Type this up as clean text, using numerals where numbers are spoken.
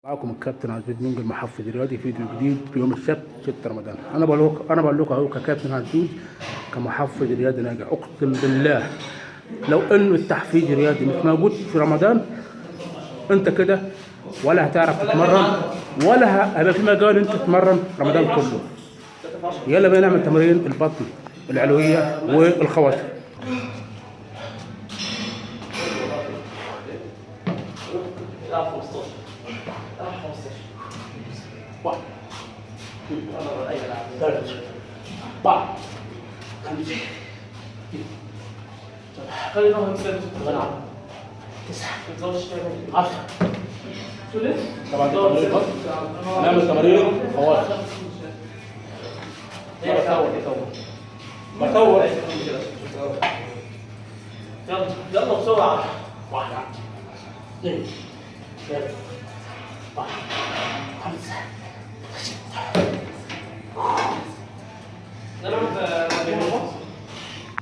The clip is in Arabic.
معكم الكابتن عزوز منجل محفز رياضي، فيديو جديد في يوم السبت 6 رمضان. انا بقول لكم اهو ككابتن عزوز كمحفز رياضي ناجح، اقسم بالله لو انه التحفيز الرياضي مش موجود في رمضان انت كده ولا هتعرف تتمرن ولا هيبقى في مجال انت تتمرن رمضان كله. يلا بينا نعمل تمارين البطن العلويه والخواصر. واحد ثلاثة أربعة خمسة خلينا نسوي 9 10. طبعا تمارين البطن نعمل تمارين خواصر. بصور يلا بسرعة. 1 2 3 4 5 6.